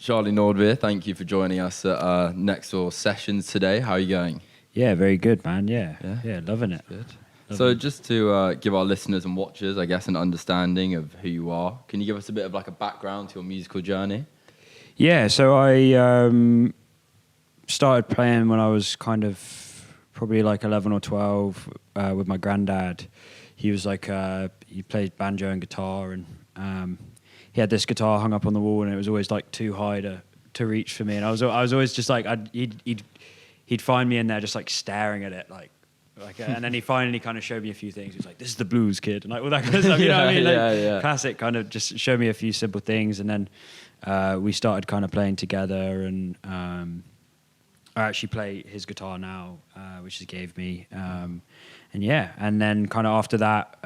Charlie Noordewier, thank you for joining us at Next Door Sessions today. How are you going? Yeah, very good, man. Yeah, loving it. Good. So just to give our listeners and watchers, I guess, an understanding of who you are, can you give us a bit of like a background to your musical journey? Yeah, so I started playing when I was kind of probably like 11 or 12 with my granddad. He was like, he played banjo and guitar, and he had this guitar hung up on the wall, and it was always like too high to reach for me. And I was always just like, he'd find me in there just like staring at it, like, and then he finally kind of showed me a few things. He was like, "This is the blues, kid," and like all that kind of stuff. You know what I mean? Like, classic kind of just show me a few simple things, and then we started kind of playing together. And I actually play his guitar now, which he gave me. And then kind of after that,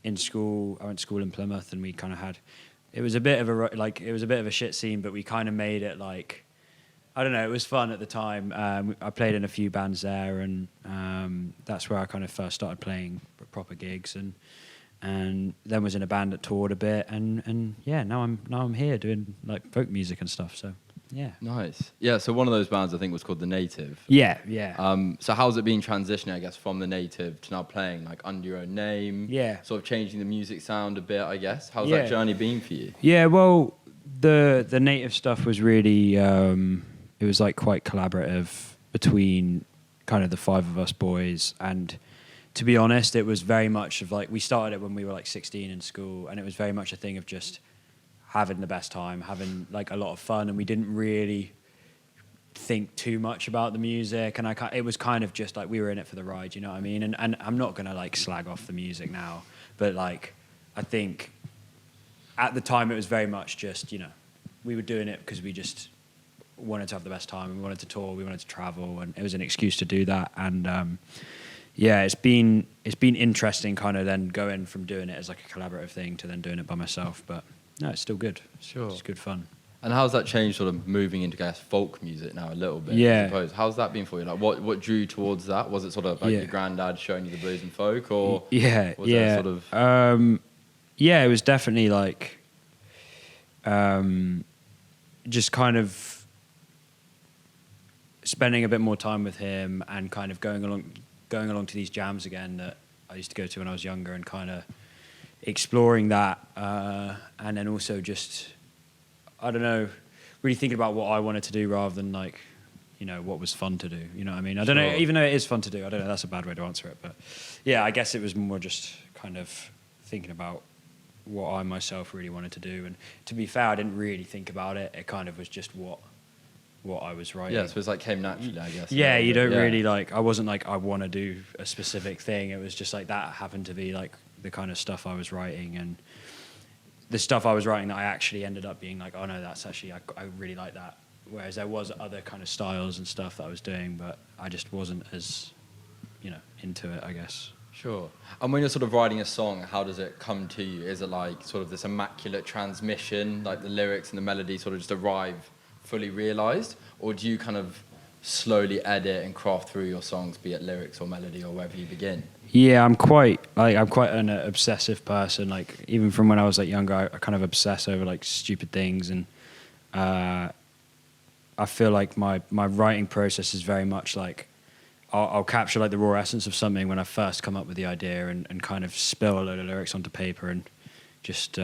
in school, I went to school in Plymouth, and we kind of had. It was a bit of a shit scene, but we kind of made it like. I don't know, it was fun at the time. I played in a few bands there, and that's where I kind of first started playing proper gigs, and then was in a band that toured a bit, and now I'm here doing like folk music and stuff. So yeah, nice. Yeah, so one of those bands I think was called The Native. Yeah. So how's it been transitioning, I guess, from The Native to now playing like under your own name? Yeah. Sort of changing the music sound a bit, I guess. How's that journey been for you? Yeah, well, the Native stuff was really. It was like quite collaborative between kind of the five of us boys, and to be honest, it was very much of like we started it when we were like 16 in school, and it was very much a thing of just having the best time, having like a lot of fun, and we didn't really think too much about the music, and it was kind of just like we were in it for the ride, you know what I mean? And I'm not gonna like slag off the music now, but like I think at the time it was very much just, you know, we were doing it because we just wanted to have the best time, and we wanted to tour, we wanted to travel, and it was an excuse to do that. And it's been interesting kind of then going from doing it as like a collaborative thing to then doing it by myself, but no, it's still good. Sure. It's good fun. And how's that changed, sort of moving into, I guess, folk music now a little bit? Yeah. I suppose. How's that been for you? Like, what drew you towards that? Was it sort of like your granddad showing you the blues and folk, or was it sort of? It was definitely like, just kind of spending a bit more time with him, and kind of going along to these jams again that I used to go to when I was younger, and kind of exploring that, and then also just, I don't know, really thinking about what I wanted to do rather than like, you know, what was fun to do. You know what I mean? I don't know, even though it is fun to do, I don't know, that's a bad way to answer it, but yeah, I guess it was more just kind of thinking about what I myself really wanted to do. And to be fair, I didn't really think about it. It kind of was just what I was writing. Yeah, so it's like came naturally, I guess. Yeah, you don't really like, I wasn't like, I want to do a specific thing. It was just like that happened to be like the kind of stuff I was writing, and the stuff I was writing that I actually ended up being like, oh no, that's actually, I really like that. Whereas there was other kind of styles and stuff that I was doing, but I just wasn't as, you know, into it, I guess. Sure. And when you're sort of writing a song, how does it come to you? Is it like sort of this immaculate transmission, like the lyrics and the melody sort of just arrive fully realized, or do you kind of slowly edit and craft through your songs, be it lyrics or melody or wherever you begin? Yeah, I'm quite an obsessive person. Like even from when I was like younger, I kind of obsess over like stupid things, and I feel like my writing process is very much like I'll capture like the raw essence of something when I first come up with the idea, and kind of spill a load of lyrics onto paper, and just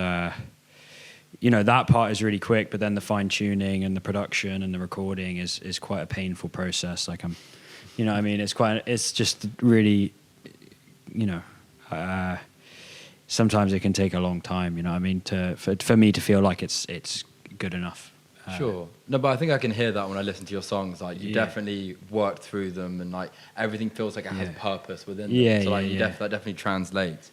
you know, that part is really quick, but then the fine tuning and the production and the recording is quite a painful process. Like you know what I mean? It's just really, you know, sometimes it can take a long time, you know what I mean, for me to feel like it's good enough. Sure. No, but I think I can hear that when I listen to your songs. Like you definitely worked through them, and like everything feels like it has purpose within them. So like that definitely translates.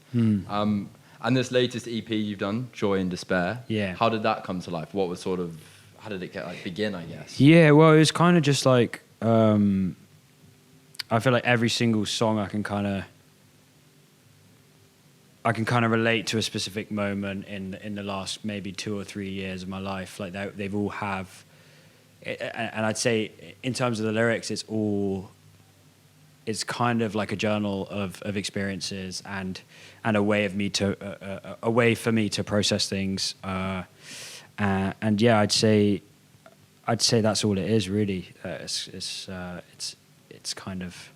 And this latest EP you've done, Joy and Despair. Yeah. How did that come to life? What was sort of, how did it begin, I guess? Yeah, well, it was kind of just like, I feel like every single song I can kind of relate to a specific moment in the last maybe 2 or 3 years of my life. Like they've all have, and I'd say in terms of the lyrics, it's kind of like a journal of experiences and a way for me to process things. And yeah, I'd say that's all it is really. It's kind of,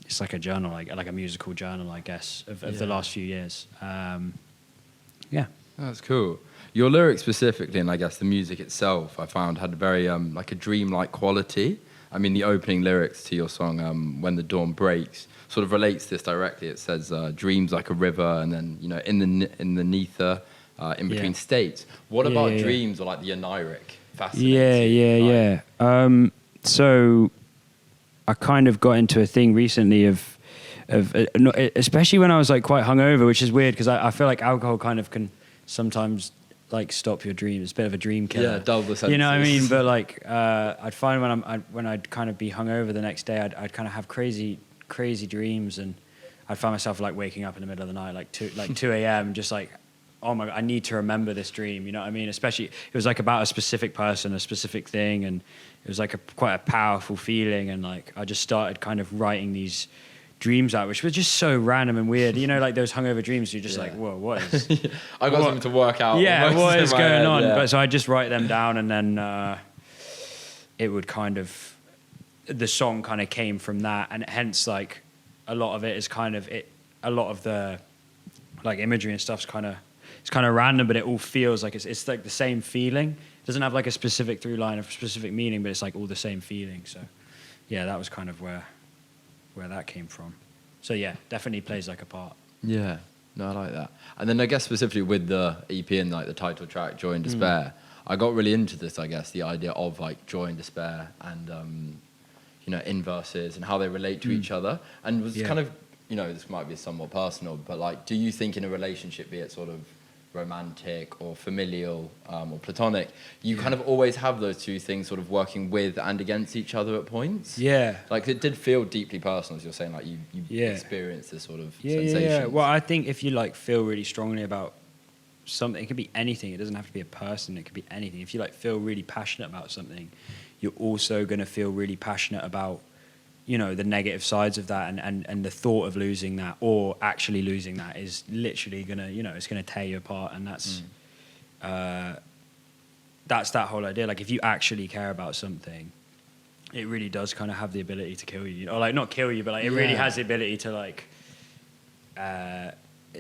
it's like a journal, like a musical journal, I guess, of the last few years. Yeah. That's cool. Your lyrics specifically, and I guess the music itself, I found had a very like a dreamlike quality. I mean, the opening lyrics to your song, "When the Dawn Breaks," sort of relates this directly. It says, "Dreams like a river," and then in the nether, in between states. What about dreams or like the oniric? Fascinating. So I kind of got into a thing recently of especially when I was like quite hungover, which is weird because I feel like alcohol kind of can sometimes like stop your dreams. It's a bit of a dream killer. Yeah, dull the senses. You know what I mean? But like I'd find when I'd kind of be hungover the next day, I'd kind of have crazy dreams, and I'd find myself like waking up in the middle of the night, like 2 a.m. just like, oh my God, I need to remember this dream. You know what I mean? Especially it was like about a specific person, a specific thing, and it was like quite a powerful feeling. And like I just started kind of writing these dreams out, which were just so random and weird. You know, like those hungover dreams, you're just like, whoa, what is... I got something to work out. Yeah, what is going on? Yeah. But so I just write them down, and then it would kind of... The song kind of came from that, and hence like a lot of it is kind of... A lot of the like imagery and stuff's kind of... It's kind of random, but it all feels like it's like the same feeling. It doesn't have like a specific through line of specific meaning, but it's like all the same feeling. So yeah, that was kind of where that came from. So yeah, definitely plays like a part. Yeah, no, I like that. And then I guess specifically with the EP and like the title track, Joy and Despair, I got really into this, I guess, the idea of like joy and despair and, you know, inverses and how they relate to each other. And was kind of, you know, this might be somewhat personal, but like, do you think in a relationship, be it sort of romantic or familial or platonic, you kind of always have those two things sort of working with and against each other at points? Yeah. Like it did feel deeply personal, as you're saying, like you experienced this sort of sensation. Yeah. Well, I think if you like feel really strongly about something, it could be anything. It doesn't have to be a person. It could be anything. If you like feel really passionate about something, you're also going to feel really passionate about, you know, the negative sides of that, and the thought of losing that or actually losing that is literally gonna, you know, it's gonna tear you apart. And that's that whole idea. Like if you actually care about something, it really does kind of have the ability to kill you, or like not kill you, but like it really has the ability to like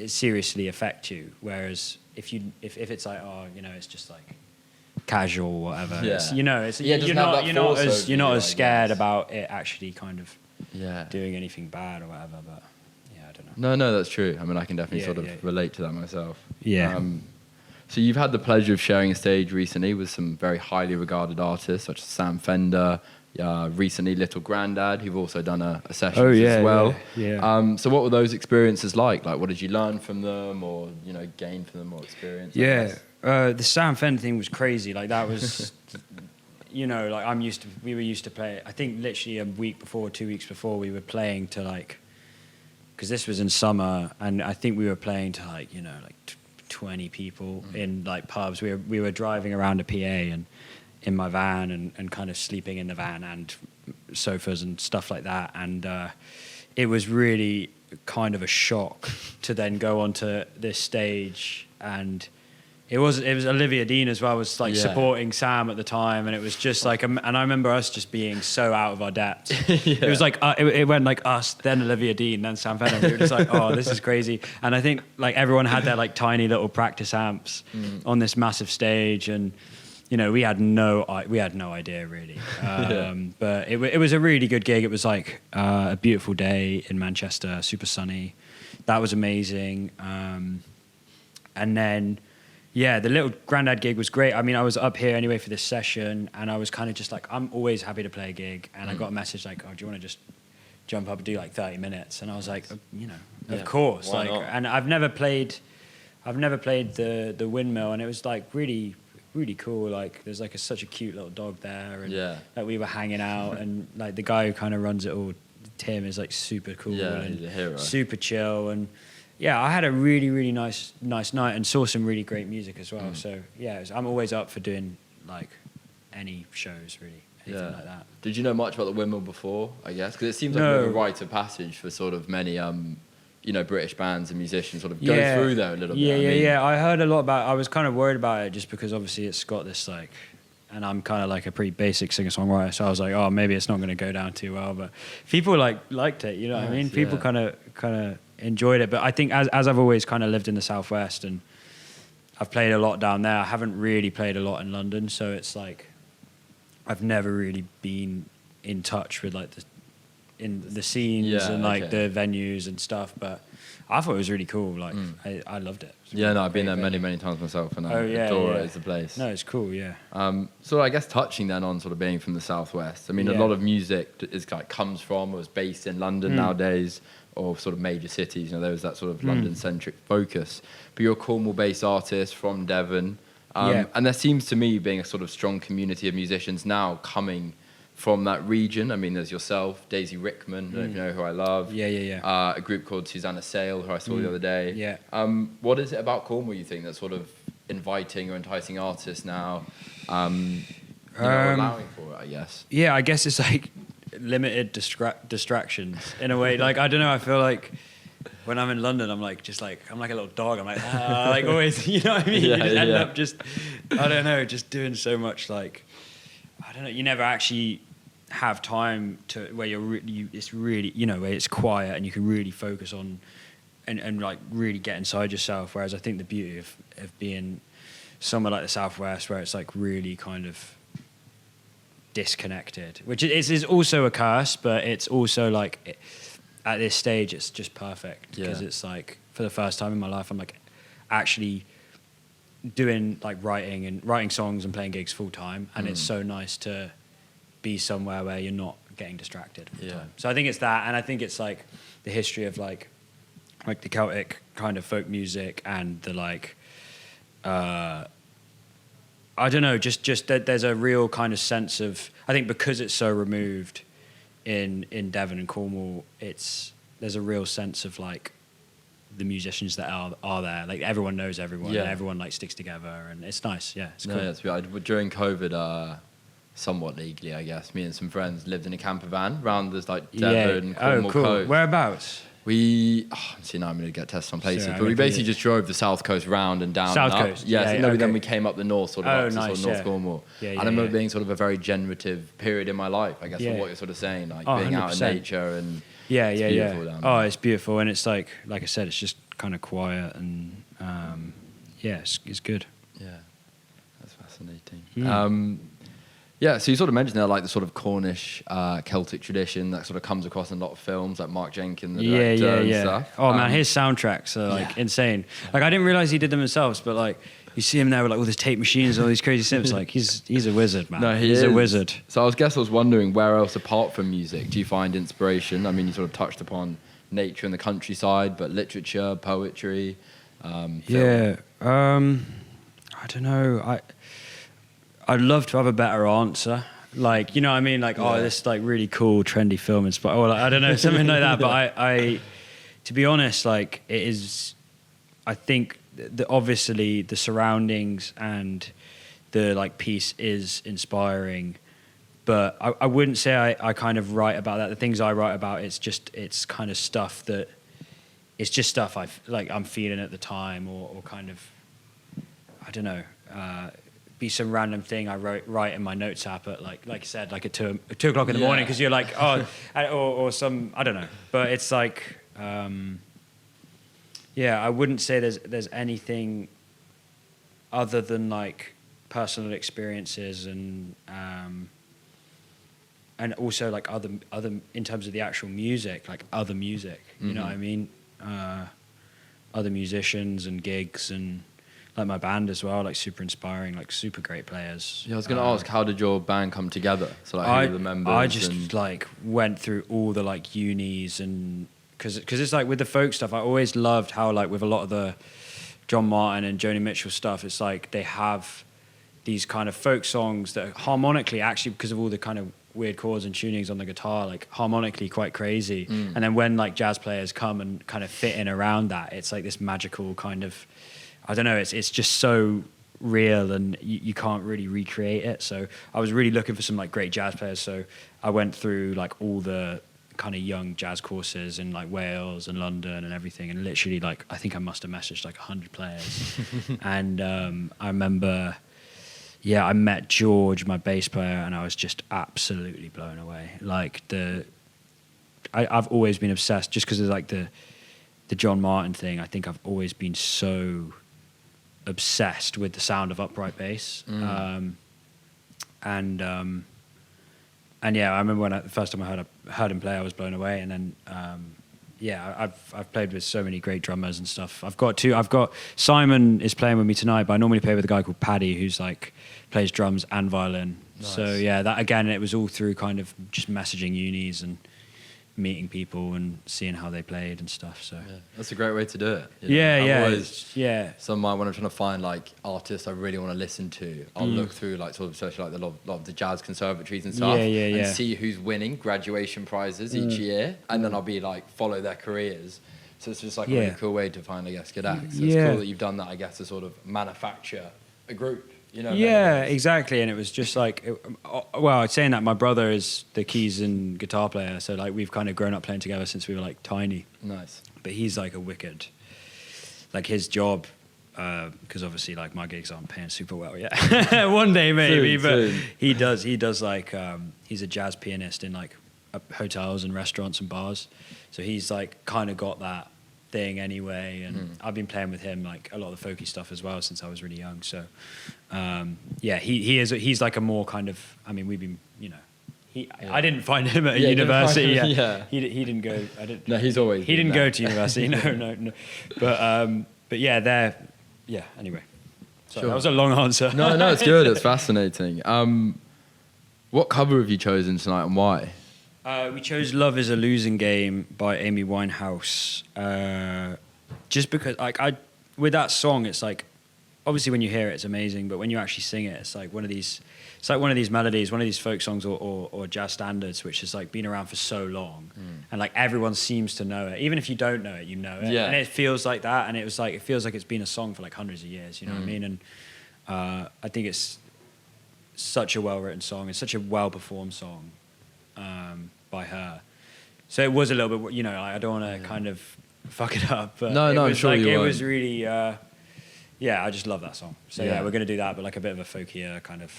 seriously affect you. Whereas if it's like, oh, you know, it's just like casual or whatever. Yeah. It's, you know, it's you're not as scared about it actually kind of doing anything bad or whatever. But yeah, I don't know. No, that's true. I mean, I can definitely sort of relate to that myself. Yeah. So you've had the pleasure of sharing a stage recently with some very highly regarded artists such as Sam Fender, recently Little Grandad, who've also done a session as well. Yeah. So what were those experiences like? Like, what did you learn from them, or, you know, gain from them, or experience? Yeah. The Sam Fender thing was crazy. Like that was, you know, like we were used to play. I think literally a week before, 2 weeks before, we were playing to like, because this was in summer, and I think we were playing to like, you know, like 20 people in like pubs. We were driving around a PA and in my van and kind of sleeping in the van and sofas and stuff like that. And it was really kind of a shock to then go onto this stage, and it was Olivia Dean as well, was like supporting Sam at the time, and it was just like, and I remember us just being so out of our depth. It was like it went like us, then Olivia Dean, then Sam Fender. We were just like, oh, this is crazy. And I think like everyone had their like tiny little practice amps on this massive stage, and you know we had no idea really. But it was a really good gig. It was like a beautiful day in Manchester, super sunny. That was amazing. And then. Yeah, the Little Grandad gig was great. I mean, I was up here anyway for this session, and I was kind of just like, I'm always happy to play a gig. And I got a message like, oh, do you want to just jump up and do like 30 minutes? And I was like, you know, of course. Like, and I've never played the Windmill, and it was like really, really cool. Like, there's like such a cute little dog there, and like we were hanging out, and like the guy who kind of runs it all, Tim, is like super cool and he's a hero. Super chill. And yeah, I had a really, really nice night and saw some really great music as well. So yeah, I'm always up for doing like any shows, really, anything like that. Did you know much about the Windmill before, I guess? Because it seems like a bit of a rite of passage for sort of many, you British bands and musicians sort of go through there a little bit. Yeah. I heard a lot about. I was kind of worried about it just because obviously it's got this like, and I'm kind of like a pretty basic singer-songwriter, so I was like, oh, maybe it's not going to go down too well. But people liked it, you know what I mean? People kind of enjoyed it. But I think as I've always kind of lived in the Southwest and I've played a lot down there, I haven't really played a lot in London, so it's like I've never really been in touch with like the scenes and like the venues and stuff. But I thought it was really cool. Like I loved it. I've been there many times myself, and I adore it as a place. No, it's cool. Yeah. So I guess touching then on sort of being from the Southwest. I mean, a lot of music comes from or is based in London nowadays, or sort of major cities. There was that sort of London-centric focus. But you're a Cornwall-based artist from Devon, and there seems to me being a sort of strong community of musicians now coming from that region. I mean, there's yourself, Daisy Rickman, I don't know if you know who I love. A group called Susanna Sale, who I saw the other day. What is it about Cornwall, you think, that's sort of inviting or enticing artists now, allowing for it, I guess? Yeah, I guess it's like limited distractions in a way. Like, I don't know, I feel like when I'm in London, I'm like a little dog. I'm like always, you know what I mean? You just end up I don't know, just doing so much like, I don't know, you never actually have time to where it's really, where it's quiet and you can really focus on and like really get inside yourself. Whereas I think the beauty of being somewhere like the Southwest, where it's like really kind of disconnected, which is also a curse, but it's also like at this stage it's just perfect because it's like for the first time in my life I'm like actually doing like writing songs and playing gigs full time, and it's so nice to be somewhere where you're not getting distracted all the time. So I think it's that, and I think it's like the history of like the Celtic kind of folk music and the like I don't know, just that there's a real kind of sense of, I think because it's so removed in Devon and Cornwall, there's a real sense of like the musicians that are there, like everyone knows everyone, and everyone like sticks together, and it's nice. It's cool. During COVID, somewhat legally, I guess, me and some friends lived in a camper van around this like Devon, Cornwall coast. Whereabouts? See, now I'm going to get tested on places, but we basically just drove the south coast round and down. South coast? Then we came up the north, sort of up to nice, sort of North Cornwall. And I remember being sort of a very generative period in my life, I guess, from what you're sort of saying, like being 100%. Out in nature and it's beautiful, and it's like I said, it's just kind of quiet, and it's good. Yeah, that's fascinating. So you sort of mentioned there like the sort of Cornish Celtic tradition that sort of comes across in a lot of films, like Mark Jenkins, the director and stuff. Oh man, his soundtracks are like insane. Like I didn't realize he did them himself, but like you see him there with like all these tape machines and all these crazy synths. Like he's a wizard, man. No, he's a wizard. So I was wondering, where else apart from music do you find inspiration? I mean, you sort of touched upon nature and the countryside, but literature, poetry, film. I don't know. I'd love to have a better answer. Like, you know what I mean? Like, this like really cool, trendy film inspired. Or like, I don't know, something like that. But I, to be honest, like it is, I think obviously the surroundings and the like piece is inspiring, but I wouldn't say I kind of write about that. The things I write about, it's kind of stuff that, it's just stuff I'm feeling at the time or kind of, I don't know, be some random thing I write in my notes app at like you said, like at 2 o'clock in the morning, because you're like, or some, I don't know, but it's like, I wouldn't say there's anything other than like personal experiences and also like other in terms of the actual music, like other music, you know what I mean, other musicians and gigs and. Like my band as well, like super inspiring, like super great players. Yeah, I was going to ask, how did your band come together? So like, who were the members? I just like went through all the like unis, and because it's like with the folk stuff, I always loved how like with a lot of the John Martin and Joni Mitchell stuff, it's like they have these kind of folk songs that are harmonically, actually because of all the kind of weird chords and tunings on the guitar, like harmonically quite crazy. And then when like jazz players come and kind of fit in around that, it's like this magical kind of, I don't know, it's just so real, and you can't really recreate it. So I was really looking for some like great jazz players. So I went through like all the kind of young jazz courses in like Wales and London and everything, and literally like I think I must have messaged like 100 players. And I remember, I met George, my bass player, and I was just absolutely blown away. Like I've always been obsessed just because of like the John Martin thing. I think I've always been so obsessed with the sound of upright bass. And yeah, I remember when the first time I heard him play, I was blown away. And then, I've played with so many great drummers and stuff. I've got Simon is playing with me tonight, but I normally play with a guy called Paddy who's like plays drums and violin. Nice. So yeah, that again, it was all through kind of just messaging unis and meeting people and seeing how they played and stuff. So that's a great way to do it. So when I'm trying to find like artists I really want to listen to, I'll look through like sort of especially like a lot of the jazz conservatories and stuff, and see who's winning graduation prizes each year, and then I'll be like follow their careers. So it's just like a really cool way to find, I guess, good acts. So it's cool that you've done that, I guess, to sort of manufacture a group. You know, exactly. And it was just like, saying that, my brother is the keys and guitar player, so like we've kind of grown up playing together since we were like tiny. Nice. But he's like a wicked, like his job, because obviously like my gigs aren't paying super well yet. One day maybe, soon. He does like he's a jazz pianist in like hotels and restaurants and bars, so he's like kind of got that thing anyway, and I've been playing with him like a lot of the folky stuff as well since I was really young. So he's like a more kind of, I mean, we've been, you know, I didn't find him at university. He didn't go. I didn't. No, he's always. He didn't go to university. No. But Anyway, sorry, that was a long answer. No, it's good. It's fascinating. What cover have you chosen tonight, and why? We chose "Love Is a Losing Game" by Amy Winehouse, just because, like, with that song, it's like, obviously when you hear it, it's amazing, but when you actually sing it, it's like one of these melodies, one of these folk songs or jazz standards, which has like been around for so long, and like everyone seems to know it. Even if you don't know it, you know it, and it feels like that. And it feels like it's been a song for like hundreds of years. You know what I mean? And I think it's such a well-written song. It's such a well-performed song. By her, so it was a little bit, you know, I don't want to kind of fuck it up, but I'm sure like, you it won't. Was really I just love that song. So we're gonna do that, but like a bit of a folkier kind of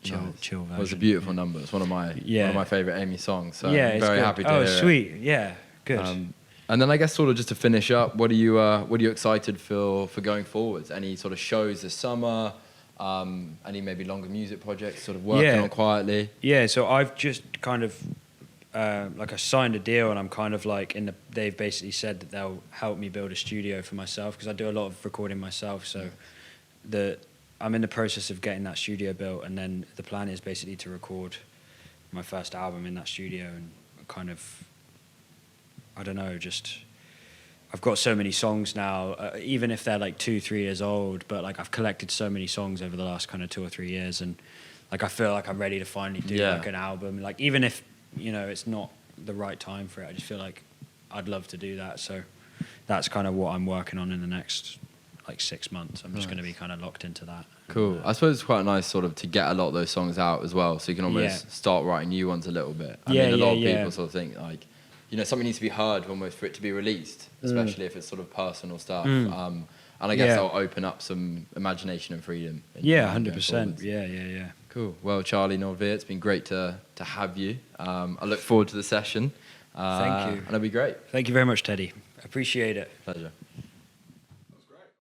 chill version. Well, it's a beautiful number. It's one of my favorite Amy songs, so I'm very happy to hear sweet. it. Good. And then I guess sort of just to finish up, what are you excited for going forwards? Any sort of shows this summer? Any maybe longer music projects sort of working on quietly? Yeah, so I've just kind of I signed a deal, and I'm kind of like they've basically said that they'll help me build a studio for myself, because I do a lot of recording myself. So I'm in the process of getting that studio built, and then the plan is basically to record my first album in that studio, and kind of, I don't know, just I've got so many songs now, even if they're like 2-3 years old, but like I've collected so many songs over the last kind of 2 or 3 years, and like I feel like I'm ready to finally do like an album. Like even if, you know, it's not the right time for it, I just feel like I'd love to do that. So that's kind of what I'm working on in the next like 6 months. I'm just going to be kind of locked into that. Cool. And, I suppose it's quite nice sort of to get a lot of those songs out as well, so you can almost start writing new ones a little bit. I mean, a lot of people sort of think like, you know, something needs to be heard almost for it to be released, especially if it's sort of personal stuff. And I guess that'll open up some imagination and freedom. 100%. Yeah. Cool. Well, Charlie Noordewier, it's been great to have you. I look forward to the session. Thank you. And it'll be great. Thank you very much, Teddy. Appreciate it. Pleasure.